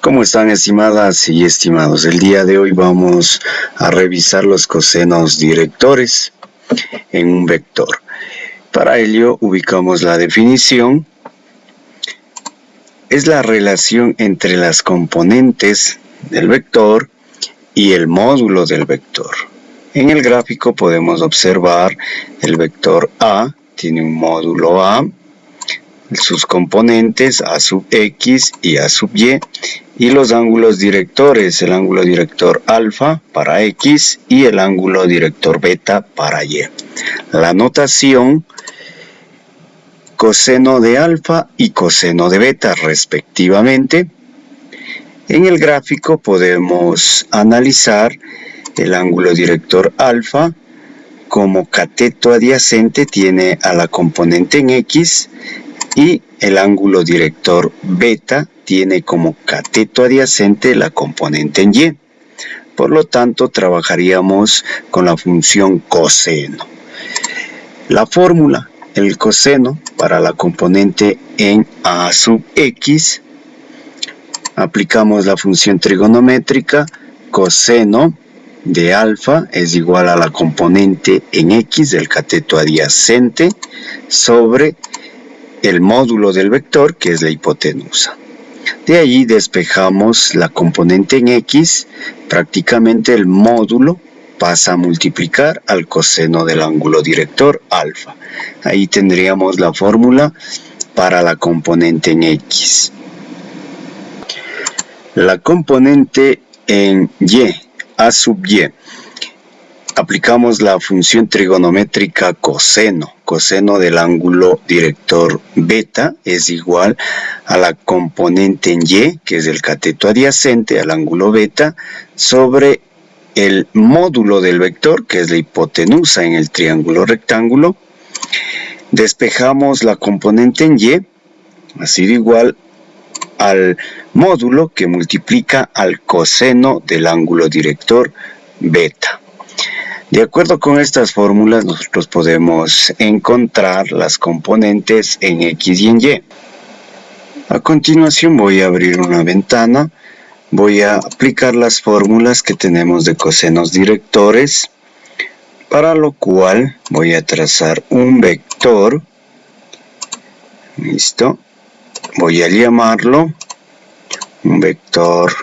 ¿Cómo están, estimadas y estimados? El día de hoy vamos a revisar los cosenos directores en un vector. Para ello ubicamos la definición. Es la relación entre las componentes del vector y el módulo del vector. En el gráfico podemos observar el vector A tiene un módulo A, sus componentes a sub x y a sub y los ángulos directores, el ángulo director alfa para x y el ángulo director beta para y. La notación: coseno de alfa y coseno de beta respectivamente. En el gráfico podemos analizar el ángulo director alfa como cateto adyacente tiene a la componente en x, y el ángulo director beta tiene como cateto adyacente la componente en y. Por lo tanto, trabajaríamos con la función coseno. La fórmula: el coseno para la componente en a sub x, aplicamos la función trigonométrica coseno de alfa es igual a la componente en x del cateto adyacente sobre el módulo del vector, que es la hipotenusa. De ahí despejamos la componente en x, prácticamente el módulo pasa a multiplicar al coseno del ángulo director alfa. Ahí tendríamos la fórmula para la componente en x. La componente en y, a sub y, aplicamos la función trigonométrica coseno. Coseno del ángulo director beta es igual a la componente en y, que es el cateto adyacente al ángulo beta, sobre el módulo del vector, que es la hipotenusa en el triángulo rectángulo. Despejamos la componente en y, ha sido igual al módulo que multiplica al coseno del ángulo director beta. De acuerdo con estas fórmulas, nosotros podemos encontrar las componentes en x y en y. A continuación voy a abrir una ventana, voy a aplicar las fórmulas que tenemos de cosenos directores, para lo cual voy a trazar un vector. Listo. Voy a llamarlo un vector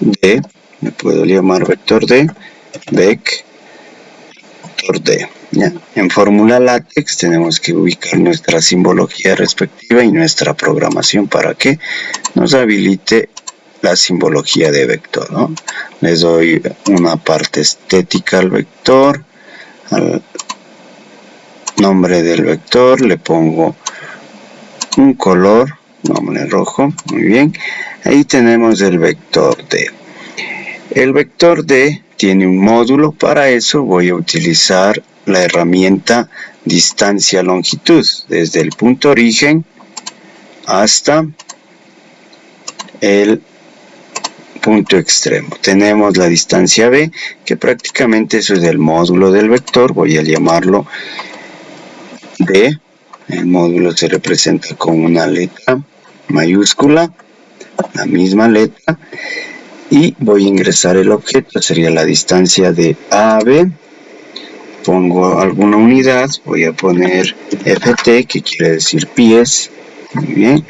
D, me puedo llamar vector D, vector D. ¿Ya? En fórmula LaTeX tenemos que ubicar nuestra simbología respectiva y nuestra programación para que nos habilite la simbología de vector, ¿no? Les doy una parte estética al vector, al nombre del vector le pongo un color, nombre rojo, muy bien. Ahí tenemos el vector D. El vector D tiene un módulo. Para eso voy a utilizar la herramienta distancia-longitud, desde el punto origen hasta el punto extremo. Tenemos la distancia B, que prácticamente eso es el módulo del vector. Voy a llamarlo D. El módulo se representa con una letra mayúscula, la misma letra, y voy a ingresar el objeto, sería la distancia de A a B. Pongo alguna unidad, voy a poner ft, que quiere decir pies, muy bien,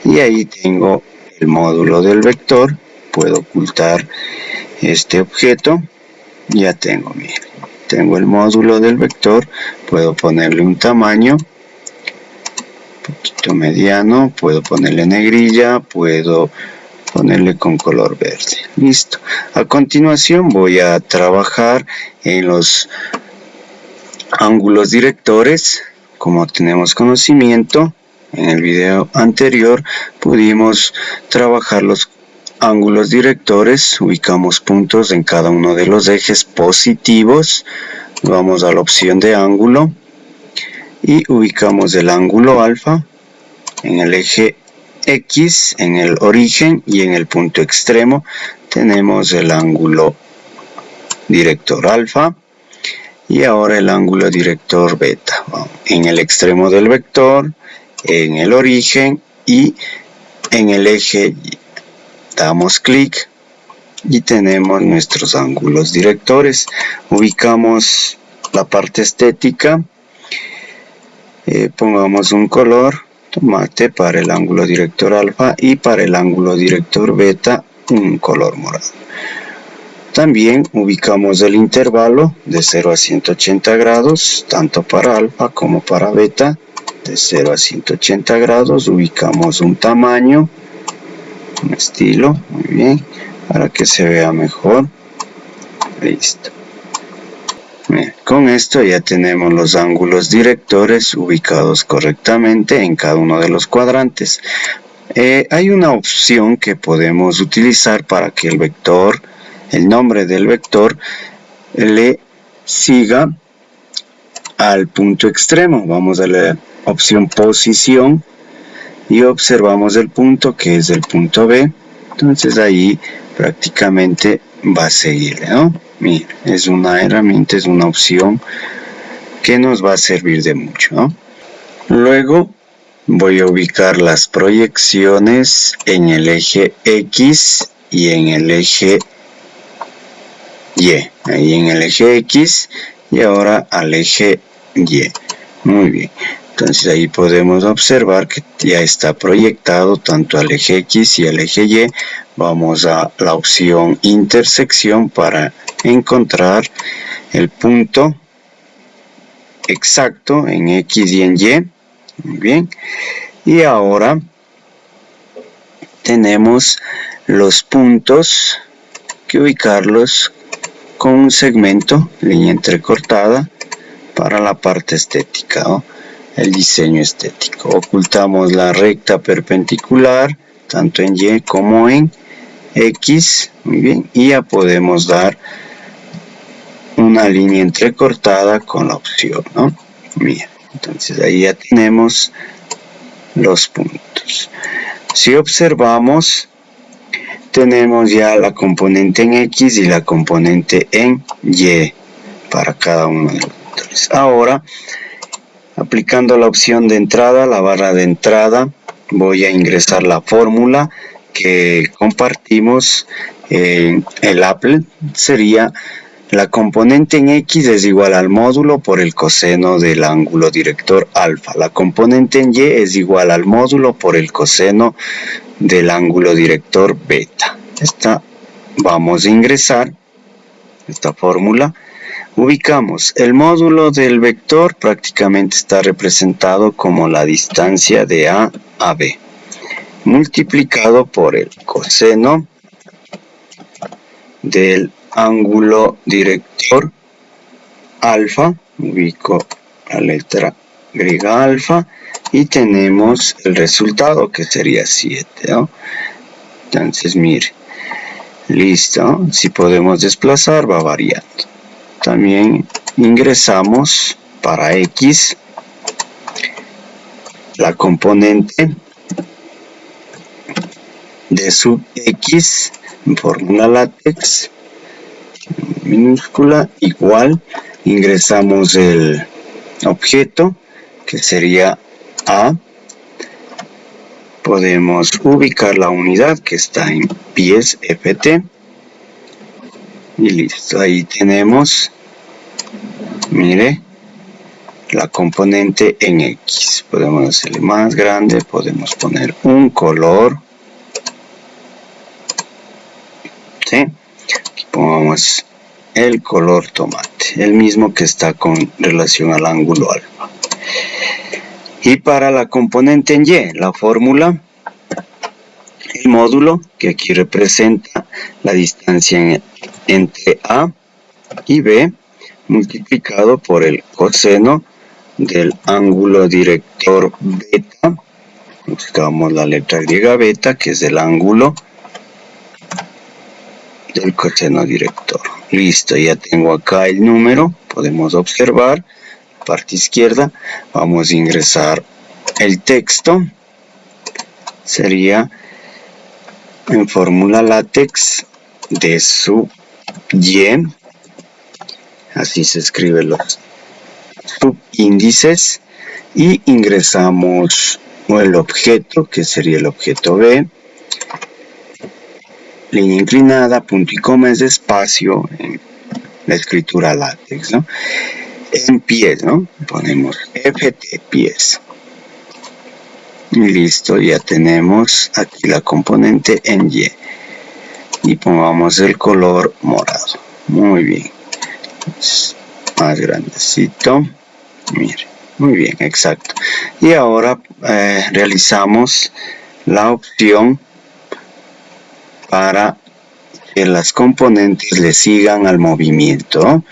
y ahí tengo el módulo del vector. Puedo ocultar este objeto, ya tengo, miren, tengo el módulo del vector. Puedo ponerle un tamaño poquito mediano, puedo ponerle negrilla, puedo ponerle con color verde. Listo. A continuación voy a trabajar en los ángulos directores. Como tenemos conocimiento, en el video anterior pudimos trabajar los ángulos directores. Ubicamos puntos en cada uno de los ejes positivos. Vamos a la opción de ángulo y ubicamos el ángulo alfa en el eje X, en el origen, y en el punto extremo tenemos el ángulo director alfa. Y ahora el ángulo director beta, en el extremo del vector, en el origen y en el eje damos clic y tenemos nuestros ángulos directores. Ubicamos la parte estética, pongamos un color tomate para el ángulo director alfa y para el ángulo director beta un color morado. También ubicamos el intervalo de 0 a 180 grados, tanto para alfa como para beta, de 0 a 180 grados. Ubicamos un tamaño, un estilo, muy bien, para que se vea mejor. Listo. Bien, con esto ya tenemos los ángulos directores ubicados correctamente en cada uno de los cuadrantes. Hay una opción que podemos utilizar para que el vector, el nombre del vector, le siga al punto extremo. Vamos a la opción posición y observamos el punto, que es el punto B. Entonces ahí prácticamente va a seguirle, ¿no? Mira, es una herramienta, es una opción que nos va a servir de mucho, ¿no? Luego voy a ubicar las proyecciones en el eje X y en el eje Y. Ahí en el eje X y ahora al eje Y. Muy bien. Entonces ahí podemos observar que ya está proyectado tanto al eje X y al eje Y. Vamos a la opción intersección para encontrar el punto exacto en X y en Y. Muy bien. Y ahora tenemos los puntos que ubicarlos con un segmento, línea entrecortada, para la parte estética, ¿no? El diseño estético. Ocultamos la recta perpendicular, tanto en Y como en X. Muy bien. Y ya podemos dar una línea entrecortada con la opción, ¿no? Bien. Entonces ahí ya tenemos los puntos. Si observamos, tenemos ya la componente en X y la componente en Y para cada uno de los vectores. Ahora, aplicando la opción de entrada, la barra de entrada, voy a ingresar la fórmula que compartimos en el Apple. Sería la componente en X es igual al módulo por el coseno del ángulo director alfa. La componente en Y es igual al módulo por el coseno del ángulo director beta. Vamos a ingresar esta fórmula. Ubicamos el módulo del vector, prácticamente está representado como la distancia de A a B, multiplicado por el coseno del ángulo director alfa. Ubico la letra griega alfa y tenemos el resultado, que sería 7, ¿no? Entonces mire, listo. Si podemos desplazar, va variando. También ingresamos para X la componente de sub X en fórmula látex minúscula igual, ingresamos el objeto, que sería A. Podemos ubicar la unidad, que está en pies ft, y listo. Ahí tenemos, mire, la componente en X. Podemos hacerle más grande, podemos poner un color, ¿sí? Aquí pongamos el color tomate, el mismo que está con relación al ángulo alfa. Y para la componente en Y, la fórmula, el módulo, que aquí representa la distancia entre A y B, multiplicado por el coseno del ángulo director beta. Buscamos la letra griega beta, que es el ángulo del coseno director. Listo, ya tengo acá el número, podemos observar la parte izquierda. Vamos a ingresar el texto, sería en fórmula látex de sub Y, así se escriben los subíndices, y ingresamos el objeto, que sería el objeto B, línea inclinada, punto y coma es espacio en la escritura látex, ¿no? En pies, ¿no? Ponemos ft pies. Y listo, ya tenemos aquí la componente en Y. Y pongamos el color morado. Muy bien. Más grandecito. Mire, muy bien, exacto. Y ahora realizamos la opción para que las componentes le sigan al movimiento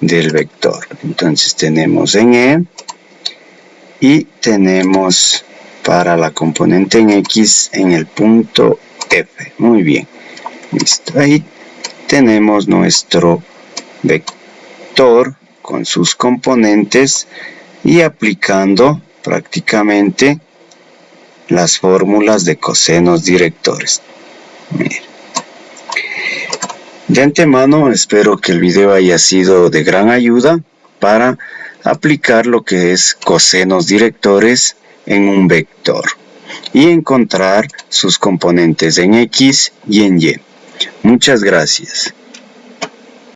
del vector. Entonces tenemos en E y tenemos para la componente en X en el punto F. Muy bien, listo. Ahí tenemos nuestro vector con sus componentes y aplicando prácticamente las fórmulas de cosenos directores. Miren. De antemano espero que el video haya sido de gran ayuda para aplicar lo que es cosenos directores en un vector y encontrar sus componentes en X y en Y. Muchas gracias.